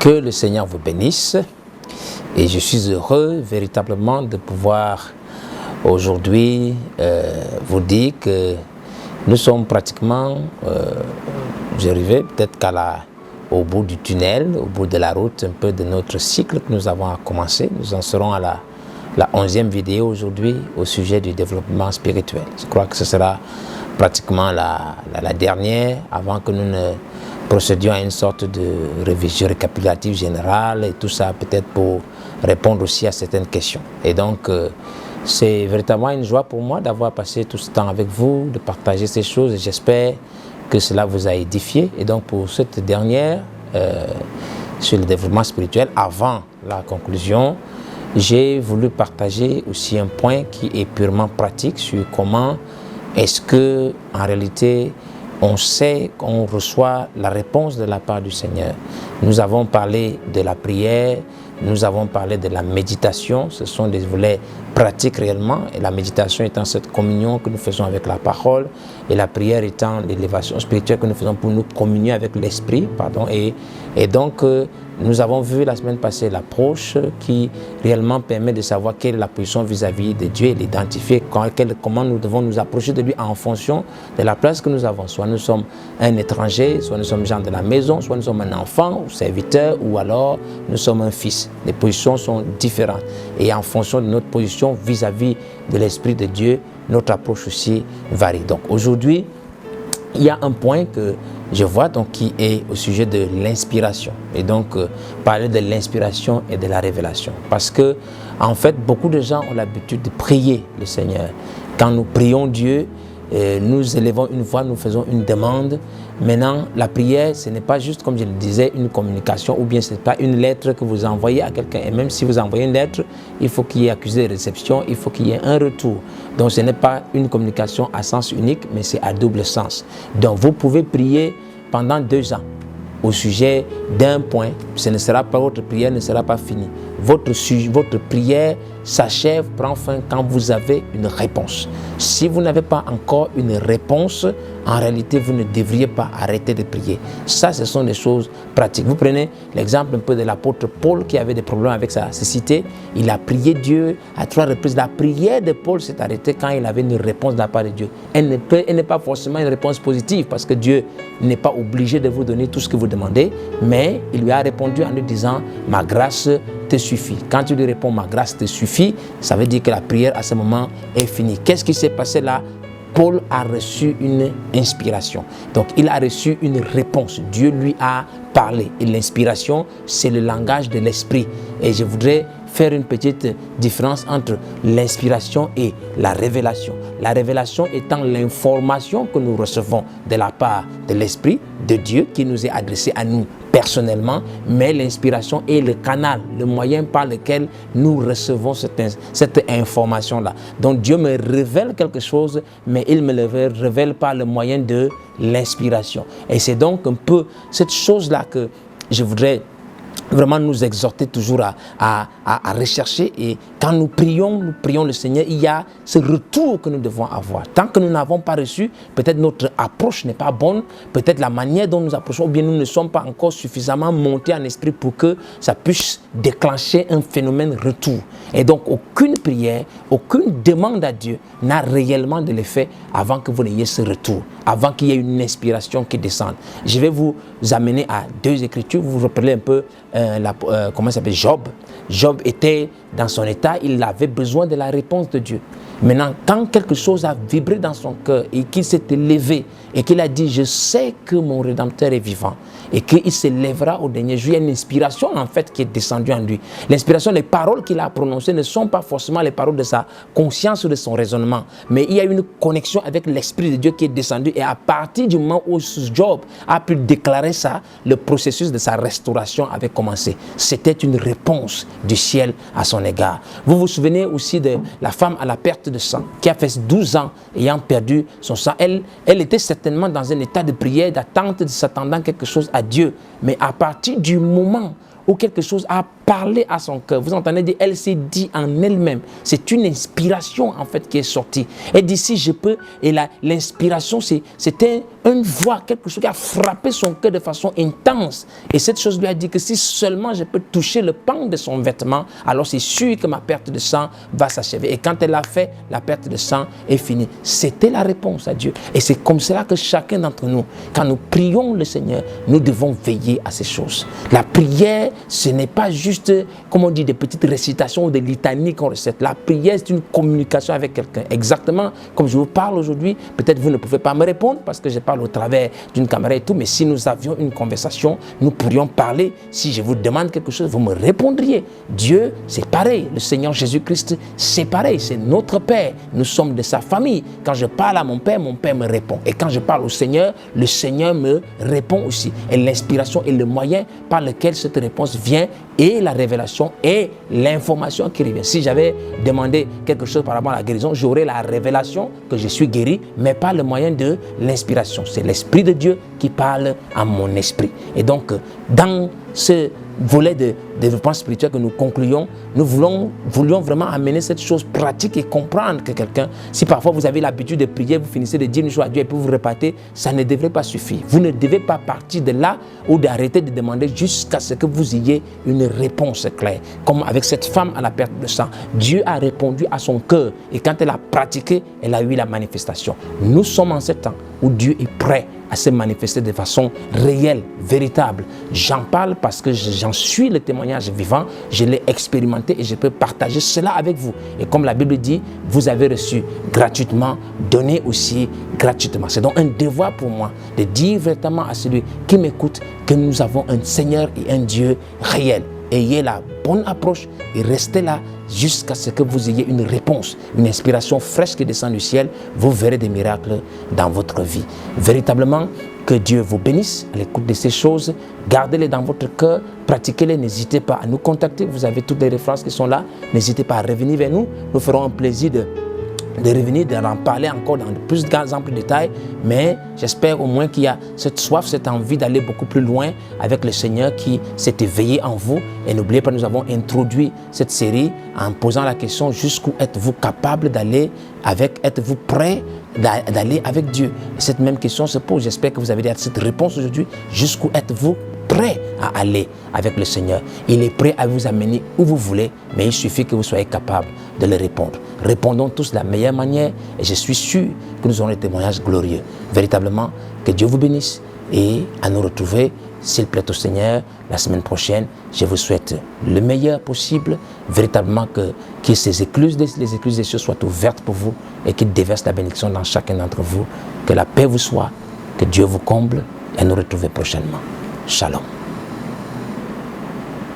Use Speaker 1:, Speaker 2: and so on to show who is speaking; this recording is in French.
Speaker 1: Que le Seigneur vous bénisse et je suis heureux véritablement de pouvoir aujourd'hui vous dire que nous sommes pratiquement, j'arrivais peut-être au bout du tunnel, au bout de la route un peu de notre cycle que nous avons commencé. Nous en serons à la 11e vidéo aujourd'hui au sujet du développement spirituel. Je crois que ce sera pratiquement la dernière avant que nous ne procédions à une sorte de révision récapitulative générale et tout ça peut-être pour répondre aussi à certaines questions. Et donc, c'est véritablement une joie pour moi d'avoir passé tout ce temps avec vous, de partager ces choses et j'espère que cela vous a édifié. Et donc, pour cette dernière, sur le développement spirituel, avant la conclusion, j'ai voulu partager aussi un point qui est purement pratique sur comment est-ce que, en réalité, on sait qu'on reçoit la réponse de la part du Seigneur. Nous avons parlé de la prière, nous avons parlé de la méditation, ce sont des volets pratiques réellement, et la méditation étant cette communion que nous faisons avec la parole, et la prière étant l'élévation spirituelle que nous faisons pour nous communier avec l'Esprit, et donc nous avons vu la semaine passée l'approche qui réellement permet de savoir quelle est la position vis-à-vis de Dieu et l'identifier, comment nous devons nous approcher de lui en fonction de la place que nous avons. Soit nous sommes un étranger, soit nous sommes gens de la maison, soit nous sommes un enfant ou serviteur, ou alors nous sommes un fils. Les positions sont différentes. Et en fonction de notre position vis-à-vis de l'Esprit de Dieu, notre approche aussi varie. Donc aujourd'hui, il y a un point que je vois donc qui est au sujet de l'inspiration. Et donc, parler de l'inspiration et de la révélation. Parce que, en fait, beaucoup de gens ont l'habitude de prier le Seigneur. Quand nous prions Dieu, nous élevons une voix, nous faisons une demande. Maintenant, la prière, ce n'est pas juste, comme je le disais, une communication ou bien ce n'est pas une lettre que vous envoyez à quelqu'un. Et même si vous envoyez une lettre, il faut qu'il y ait accusé de réception, il faut qu'il y ait un retour. Donc, ce n'est pas une communication à sens unique, mais c'est à double sens. Donc, vous pouvez prier pendant 2 ans au sujet d'un point. Ce ne sera pas, votre prière ne sera pas finie. Votre prière s'achève, prend fin quand vous avez une réponse. Si vous n'avez pas encore une réponse, en réalité, vous ne devriez pas arrêter de prier. Ça, ce sont des choses pratiques. Vous prenez l'exemple un peu de l'apôtre Paul qui avait des problèmes avec sa cécité. Il a prié Dieu à 3 reprises. La prière de Paul s'est arrêtée quand il avait une réponse de la part de Dieu. Elle n'est pas forcément une réponse positive parce que Dieu n'est pas obligé de vous donner tout ce que vous demandez, mais il lui a répondu en lui disant « Ma grâce te suffit ». Quand tu lui réponds « Ma grâce te suffit », ça veut dire que la prière à ce moment est finie. Qu'est-ce qui s'est passé là? Paul a reçu une inspiration. Donc, il a reçu une réponse. Dieu lui a parlé. Et l'inspiration, c'est le langage de l'esprit. Et je voudrais faire une petite différence entre l'inspiration et la révélation. La révélation étant l'information que nous recevons de la part de l'Esprit de Dieu qui nous est adressé à nous personnellement, mais l'inspiration est le canal, le moyen par lequel nous recevons cette information-là. Donc Dieu me révèle quelque chose, mais il me le révèle par le moyen de l'inspiration. Et c'est donc un peu cette chose-là que je voudrais vraiment nous exhorter toujours à rechercher. Et quand nous prions le Seigneur, il y a ce retour que nous devons avoir. Tant que nous n'avons pas reçu, peut-être notre approche n'est pas bonne, peut-être la manière dont nous approchons, ou bien nous ne sommes pas encore suffisamment montés en esprit pour que ça puisse déclencher un phénomène retour. Et donc, aucune prière, aucune demande à Dieu n'a réellement de l'effet avant que vous n'ayez ce retour, avant qu'il y ait une inspiration qui descende. Je vais vous amener à 2 écritures, vous vous rappelez un peu comment ça s'appelle Job. Job était dans son état, il avait besoin de la réponse de Dieu. Maintenant, quand quelque chose a vibré dans son cœur et qu'il s'est élevé et qu'il a dit « Je sais que mon Rédempteur est vivant » et qu'il se lèvera au dernier jour, il y a une inspiration en fait qui est descendue en lui. L'inspiration, les paroles qu'il a prononcées ne sont pas forcément les paroles de sa conscience ou de son raisonnement, mais il y a une connexion avec l'Esprit de Dieu qui est descendu et à partir du moment où Job a pu déclarer ça, le processus de sa restauration avait commencé. C'était une réponse du ciel à son égard. Vous vous souvenez aussi de la femme à la perte de sang, qui a fait 12 ans ayant perdu son sang. Elle était certainement dans un état de prière, d'attente, de s'attendant quelque chose à Dieu. Mais à partir du moment ou quelque chose a parlé à son cœur. Vous entendez dire, elle s'est dit en elle-même. C'est une inspiration en fait qui est sortie. Elle dit, si je peux, et l'inspiration c'était une voix, quelque chose qui a frappé son cœur de façon intense. Et cette chose lui a dit que si seulement je peux toucher le pan de son vêtement, alors c'est sûr que ma perte de sang va s'achever. Et quand elle l'a fait, la perte de sang est finie. C'était la réponse à Dieu. Et c'est comme cela que chacun d'entre nous, quand nous prions le Seigneur, nous devons veiller à ces choses. La prière, ce n'est pas juste, comme on dit, des petites récitations ou des litanies qu'on recite. La prière, c'est une communication avec quelqu'un. Exactement comme je vous parle aujourd'hui, peut-être vous ne pouvez pas me répondre parce que je parle au travers d'une caméra et tout, mais si nous avions une conversation, nous pourrions parler. Si je vous demande quelque chose, vous me répondriez. Dieu, c'est pareil. Le Seigneur Jésus-Christ, c'est pareil. C'est notre Père. Nous sommes de sa famille. Quand je parle à mon Père me répond. Et quand je parle au Seigneur, le Seigneur me répond aussi. Et l'inspiration est le moyen par lequel cette réponse vient, et la révélation et l'information qui revient. Si j'avais demandé quelque chose par rapport à la guérison, j'aurais la révélation que je suis guéri, mais pas le moyen de l'inspiration. C'est l'Esprit de Dieu qui parle à mon esprit. Et donc, dans ce volet de développement spirituel que nous concluons, nous voulions vraiment amener cette chose pratique et comprendre que quelqu'un, si parfois vous avez l'habitude de prier, vous finissez de dire une chose à Dieu et puis vous repartez, ça ne devrait pas suffire. Vous ne devez pas partir de là ou d'arrêter de demander jusqu'à ce que vous ayez une réponse claire. Comme avec cette femme à la perte de sang, Dieu a répondu à son cœur et quand elle a pratiqué, elle a eu la manifestation. Nous sommes en ce temps où Dieu est prêt à se manifester de façon réelle, véritable. J'en parle parce que j'en suis le témoignage vivant, je l'ai expérimenté et je peux partager cela avec vous. Et comme la Bible dit, vous avez reçu gratuitement, donnez aussi gratuitement. C'est donc un devoir pour moi de dire véritablement à celui qui m'écoute que nous avons un Seigneur et un Dieu réel. Ayez la bonne approche et restez là jusqu'à ce que vous ayez une réponse, une inspiration fraîche qui descend du ciel. Vous verrez des miracles dans votre vie. Véritablement, que Dieu vous bénisse à l'écoute de ces choses. Gardez-les dans votre cœur, pratiquez-les. N'hésitez pas à nous contacter. Vous avez toutes les références qui sont là. N'hésitez pas à revenir vers nous. Nous ferons un plaisir de revenir, d'en parler encore dans de plus amples détails, mais j'espère au moins qu'il y a cette soif, cette envie d'aller beaucoup plus loin avec le Seigneur qui s'est éveillé en vous. Et n'oubliez pas, nous avons introduit cette série en posant la question: jusqu'où êtes-vous capable d'aller avec, êtes-vous prêt d'aller avec Dieu? Et cette même question se pose. J'espère que vous avez cette réponse aujourd'hui. Jusqu'où êtes-vous prêt à aller avec le Seigneur? Il est prêt à vous amener où vous voulez, mais il suffit que vous soyez capable de le répondre. Répondons tous de la meilleure manière et je suis sûr que nous aurons des témoignages glorieux. Véritablement, que Dieu vous bénisse et à nous retrouver, s'il plaît au Seigneur, la semaine prochaine. Je vous souhaite le meilleur possible. Véritablement que les écluses des cieux soient ouvertes pour vous et qu'il déverse la bénédiction dans chacun d'entre vous. Que la paix vous soit, que Dieu vous comble et à nous retrouver prochainement. Shalom.